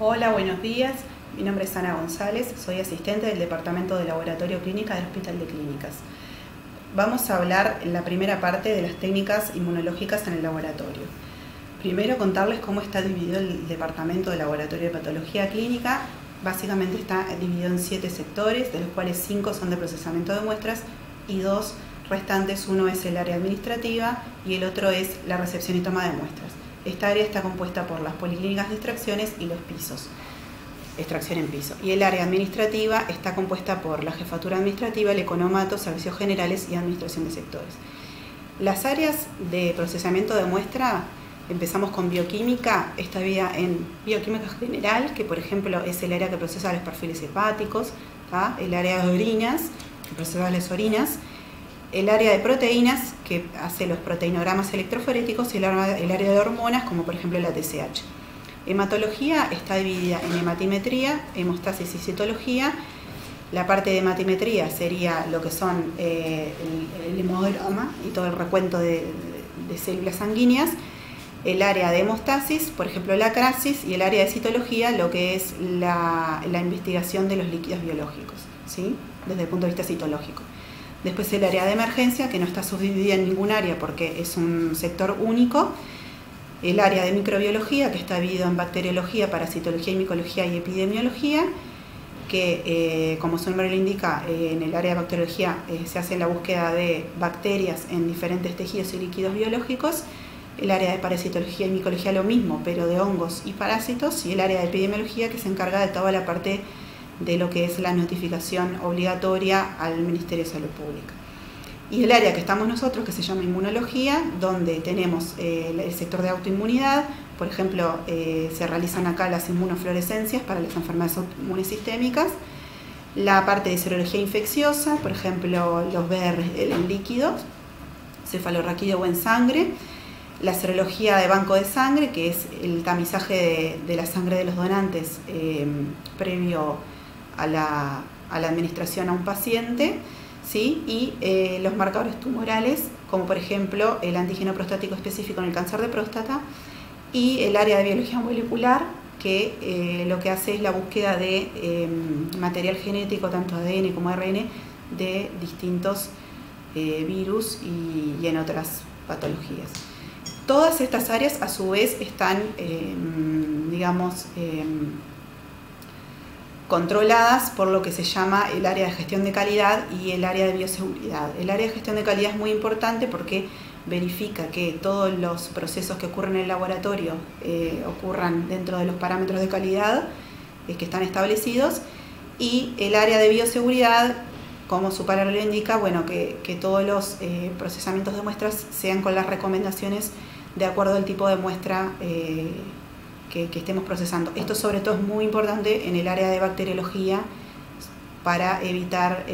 Hola, buenos días. Mi nombre es Ana González, soy asistente del Departamento de Laboratorio Clínica del Hospital de Clínicas. Vamos a hablar en la primera parte de las técnicas inmunológicas en el laboratorio. Primero contarles cómo está dividido el Departamento de Laboratorio de Patología Clínica. Básicamente está dividido en 7 sectores, de los cuales 5 son de procesamiento de muestras y 2 restantes. Uno es el área administrativa y el otro es la recepción y toma de muestras. Esta área está compuesta por las policlínicas de extracciones y los pisos, extracción en piso. Y el área administrativa está compuesta por la jefatura administrativa, el economato, servicios generales y administración de sectores. Las áreas de procesamiento de muestra, empezamos con bioquímica, está dividida en bioquímica general, que por ejemplo es el área que procesa los perfiles hepáticos, ¿tá? El área de orinas, que procesa las orinas, el área de proteínas, que hace los proteinogramas electroforéticos, y el área de hormonas, como por ejemplo la TSH. Hematología está dividida en hematimetría, hemostasis y citología. La parte de hematimetría sería lo que son el hemograma y todo el recuento de células sanguíneas. El área de hemostasis, por ejemplo la crasis, y el área de citología, lo que es la investigación de los líquidos biológicos, ¿sí? Desde el punto de vista citológico. Después el área de emergencia, que no está subdividida en ningún área porque es un sector único. El área de microbiología, que está dividido en bacteriología, parasitología, micología y epidemiología, que como su nombre lo indica, en el área de bacteriología se hace la búsqueda de bacterias en diferentes tejidos y líquidos biológicos. El área de parasitología y micología lo mismo, pero de hongos y parásitos. Y el área de epidemiología, que se encarga de toda la parte de lo que es la notificación obligatoria al Ministerio de Salud Pública. Y el área que estamos nosotros, que se llama inmunología, donde tenemos el sector de autoinmunidad. Por ejemplo, se realizan acá las inmunofluorescencias para las enfermedades autoinmunes sistémicas. La parte de serología infecciosa, por ejemplo, los BR en líquidos, cefalorraquídeo o en sangre. La serología de banco de sangre, que es el tamizaje de la sangre de los donantes previo a la administración a un paciente, ¿sí? Y los marcadores tumorales, como por ejemplo el antígeno prostático específico en el cáncer de próstata, y el área de biología molecular, que lo que hace es la búsqueda de material genético, tanto ADN como ARN, de distintos virus y en otras patologías. Todas estas áreas a su vez están, controladas por lo que se llama el área de gestión de calidad y el área de bioseguridad. El área de gestión de calidad es muy importante porque verifica que todos los procesos que ocurren en el laboratorio ocurran dentro de los parámetros de calidad que están establecidos, y el área de bioseguridad, como su palabra lo indica, bueno, que todos los procesamientos de muestras sean con las recomendaciones de acuerdo al tipo de muestra que estemos procesando. Esto sobre todo es muy importante en el área de bacteriología para evitar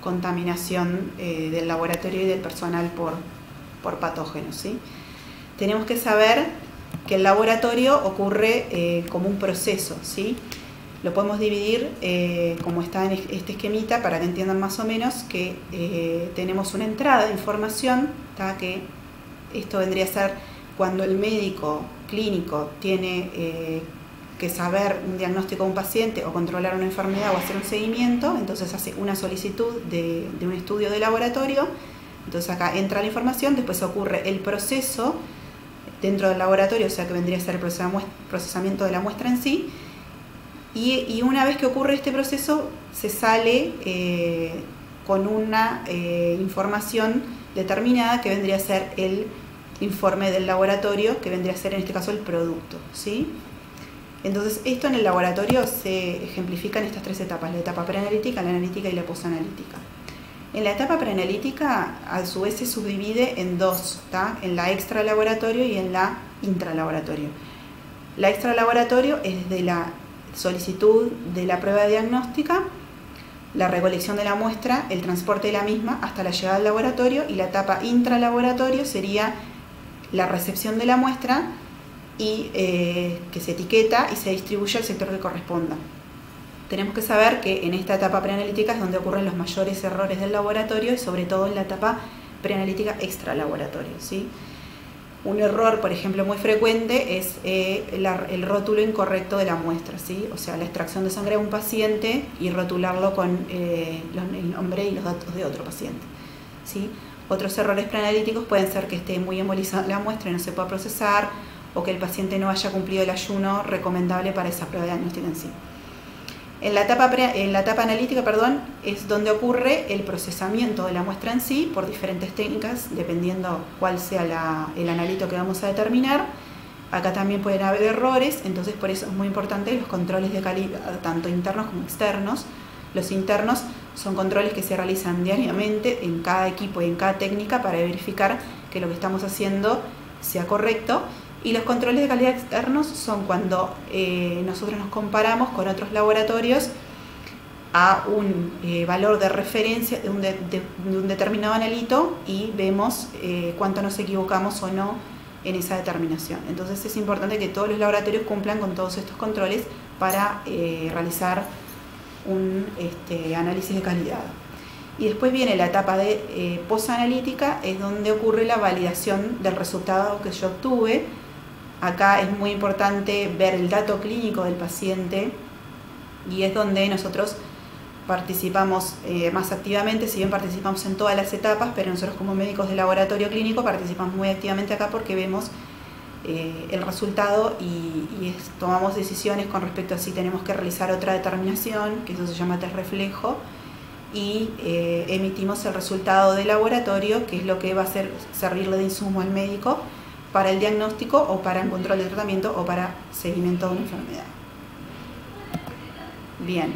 contaminación del laboratorio y del personal por patógenos, ¿sí? Tenemos que saber que el laboratorio ocurre como un proceso, ¿sí? Lo podemos dividir como está en este esquemita para que entiendan más o menos que tenemos una entrada de información, ¿tá? Que esto vendría a ser cuando el médico clínico tiene que saber un diagnóstico de un paciente o controlar una enfermedad o hacer un seguimiento, entonces hace una solicitud de un estudio de laboratorio. Entonces acá entra la información, después ocurre el proceso dentro del laboratorio, o sea que vendría a ser el procesamiento de la muestra en sí, y una vez que ocurre este proceso se sale con una información determinada que vendría a ser el informe del laboratorio, que vendría a ser en este caso el producto, ¿sí? Entonces esto en el laboratorio se ejemplifica en estas 3 etapas: la etapa preanalítica, la analítica y la posanalítica. En la etapa preanalítica a su vez se subdivide en 2, ¿tá? En la extralaboratorio y en la intralaboratorio. La extralaboratorio es de la solicitud de la prueba diagnóstica, la recolección de la muestra, el transporte de la misma hasta la llegada al laboratorio, y la etapa intralaboratorio sería la recepción de la muestra y que se etiqueta y se distribuye al sector que corresponda. Tenemos que saber que en esta etapa preanalítica es donde ocurren los mayores errores del laboratorio, y sobre todo en la etapa preanalítica extralaboratorio, ¿sí? Un error, por ejemplo, muy frecuente es el rótulo incorrecto de la muestra, ¿sí? O sea, la extracción de sangre de un paciente y rotularlo con el nombre y los datos de otro paciente, ¿sí? Otros errores preanalíticos pueden ser que esté muy embolizada la muestra y no se pueda procesar, o que el paciente no haya cumplido el ayuno recomendable para esa prueba diagnóstica en sí. En la etapa analítica, es donde ocurre el procesamiento de la muestra en sí por diferentes técnicas, dependiendo cuál sea el analito que vamos a determinar. Acá también pueden haber errores, entonces por eso es muy importante los controles de calidad, tanto internos como externos. Los internos son controles que se realizan diariamente en cada equipo y en cada técnica para verificar que lo que estamos haciendo sea correcto. Y los controles de calidad externos son cuando nosotros nos comparamos con otros laboratorios a un valor de referencia de un determinado analito y vemos cuánto nos equivocamos o no en esa determinación. Entonces es importante que todos los laboratorios cumplan con todos estos controles para realizar un análisis de calidad. Y después viene la etapa de posanalítica, es donde ocurre la validación del resultado que yo obtuve. Acá es muy importante ver el dato clínico del paciente y es donde nosotros participamos más activamente, si bien participamos en todas las etapas, pero nosotros como médicos de laboratorio clínico participamos muy activamente acá porque vemos el resultado y tomamos decisiones con respecto a si tenemos que realizar otra determinación, que eso se llama test reflejo, y emitimos el resultado de laboratorio, que es lo que va a servirle de insumo al médico para el diagnóstico o para el control de tratamiento o para seguimiento de una enfermedad. Bien,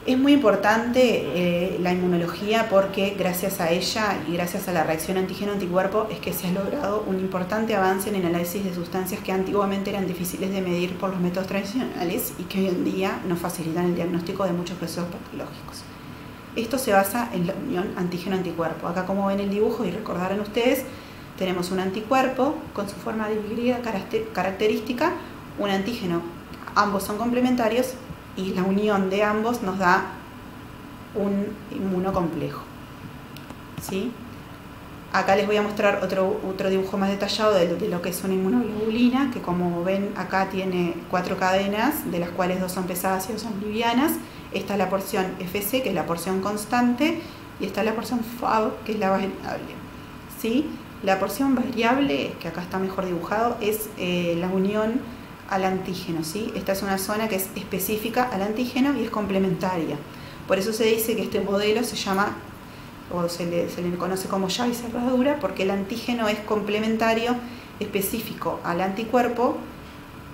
es muy importante la inmunología porque gracias a ella y gracias a la reacción antígeno-anticuerpo es que se ha logrado un importante avance en el análisis de sustancias que antiguamente eran difíciles de medir por los métodos tradicionales y que hoy en día nos facilitan el diagnóstico de muchos procesos patológicos. Esto se basa en la unión antígeno-anticuerpo. Acá, como ven el dibujo y recordarán ustedes, tenemos un anticuerpo con su forma dividida característica, un antígeno, ambos son complementarios y la unión de ambos nos da un inmunocomplejo, ¿sí? Acá les voy a mostrar otro dibujo más detallado de lo que es una inmunoglobulina, que como ven acá tiene 4 cadenas, de las cuales 2 son pesadas y 2 son livianas. Esta es la porción FC, que es la porción constante, y esta es la porción FAB, que es la variable, ¿sí? La porción variable, que acá está mejor dibujado, es la unión al antígeno, ¿sí? Esta es una zona que es específica al antígeno y es complementaria. Por eso se dice que este modelo se llama, o se le conoce como llave y cerradura, porque el antígeno es complementario, específico al anticuerpo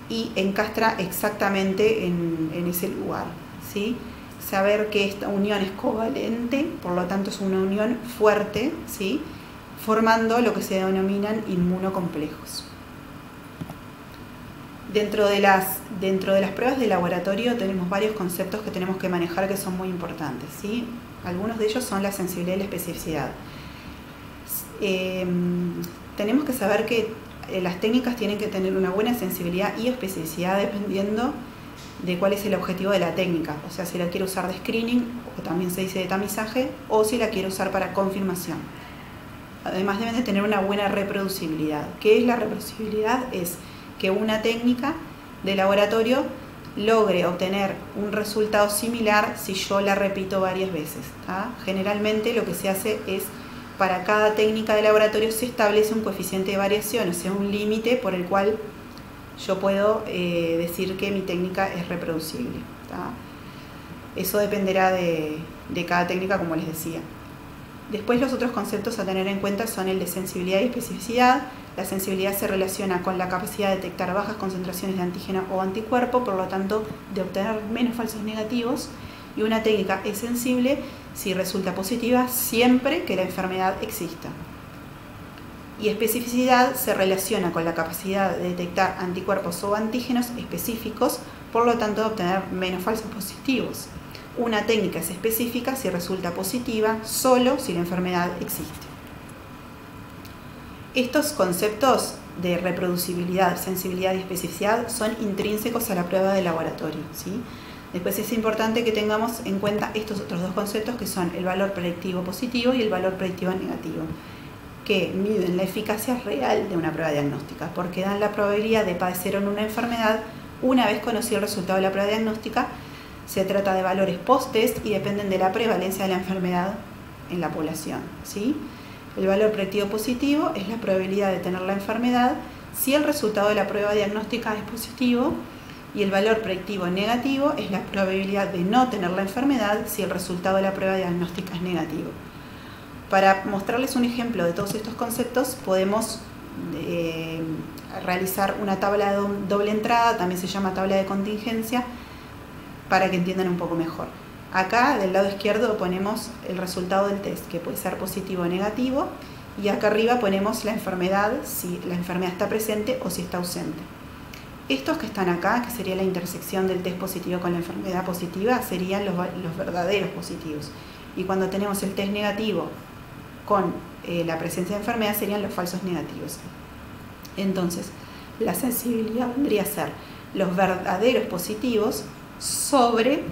y encastra exactamente en ese lugar, ¿sí? Saber que esta unión es covalente, por lo tanto es una unión fuerte, ¿sí? Formando lo que se denominan inmunocomplejos. Dentro de las pruebas de laboratorio tenemos varios conceptos que tenemos que manejar que son muy importantes, ¿sí? Algunos de ellos son la sensibilidad y la especificidad. Tenemos que saber que las técnicas tienen que tener una buena sensibilidad y especificidad dependiendo de cuál es el objetivo de la técnica, o sea, si la quiero usar de screening, o también se dice de tamizaje, o si la quiero usar para confirmación. Además deben de tener una buena reproducibilidad. ¿Qué es la reproducibilidad? Es que una técnica de laboratorio logre obtener un resultado similar si yo la repito varias veces, ¿tá? Generalmente lo que se hace es, para cada técnica de laboratorio se establece un coeficiente de variación, o sea, un límite por el cual yo puedo decir que mi técnica es reproducible, ¿tá? Eso dependerá de cada técnica, como les decía. Después, los otros conceptos a tener en cuenta son el de sensibilidad y especificidad. La sensibilidad se relaciona con la capacidad de detectar bajas concentraciones de antígeno o anticuerpo, por lo tanto de obtener menos falsos negativos, y una técnica es sensible si resulta positiva siempre que la enfermedad exista. Y especificidad se relaciona con la capacidad de detectar anticuerpos o antígenos específicos, por lo tanto de obtener menos falsos positivos. Una técnica es específica si resulta positiva solo si la enfermedad existe. Estos conceptos de reproducibilidad, sensibilidad y especificidad son intrínsecos a la prueba de laboratorio, ¿sí? Después es importante que tengamos en cuenta estos otros dos conceptos, que son el valor predictivo positivo y el valor predictivo negativo. que miden la eficacia real de una prueba diagnóstica, porque dan la probabilidad de padecer o no una enfermedad una vez conocido el resultado de la prueba diagnóstica. Se trata de valores post-test y dependen de la prevalencia de la enfermedad en la población, ¿sí? El valor predictivo positivo es la probabilidad de tener la enfermedad si el resultado de la prueba diagnóstica es positivo, y el valor predictivo negativo es la probabilidad de no tener la enfermedad si el resultado de la prueba diagnóstica es negativo. Para mostrarles un ejemplo de todos estos conceptos, podemos realizar una tabla de doble entrada, también se llama tabla de contingencia, para que entiendan un poco mejor. Acá del lado izquierdo ponemos el resultado del test, que puede ser positivo o negativo, y acá arriba ponemos la enfermedad, si la enfermedad está presente o si está ausente. Estos que están acá, que sería la intersección del test positivo con la enfermedad positiva, serían los verdaderos positivos. Y cuando tenemos el test negativo con la presencia de enfermedad, serían los falsos negativos. Entonces, la sensibilidad vendría a ser los verdaderos positivos sobre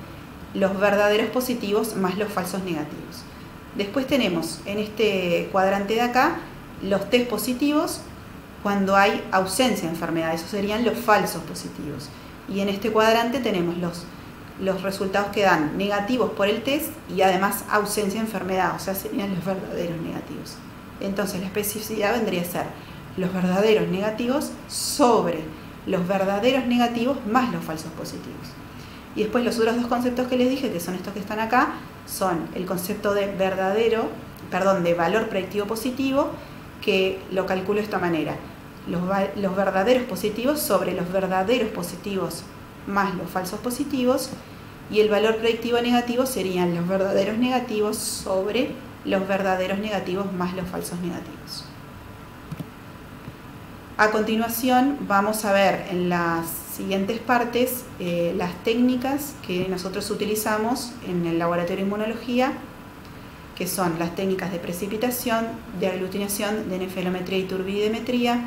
los verdaderos positivos más los falsos negativos. Después tenemos en este cuadrante de acá los test positivos cuando hay ausencia de enfermedad, esos serían los falsos positivos. Y en este cuadrante tenemos los resultados que dan negativos por el test y además ausencia de enfermedad, o sea, serían los verdaderos negativos. Entonces la especificidad vendría a ser los verdaderos negativos sobre los verdaderos negativos más los falsos positivos. Y después los otros dos conceptos que les dije, que son estos que están acá, son el concepto de valor predictivo positivo, que lo calculo de esta manera: los verdaderos positivos sobre los verdaderos positivos más los falsos positivos, y el valor predictivo negativo serían los verdaderos negativos sobre los verdaderos negativos más los falsos negativos. A continuación vamos a ver en las siguientes partes las técnicas que nosotros utilizamos en el laboratorio de inmunología, que son las técnicas de precipitación, de aglutinación, de nefelometría y turbidimetría,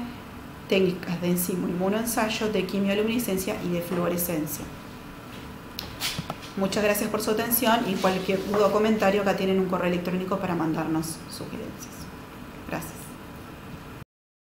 técnicas de enzimo inmunoensayo, de quimioluminiscencia y de fluorescencia. Muchas gracias por su atención, y cualquier duda o comentario, acá tienen un correo electrónico para mandarnos sugerencias.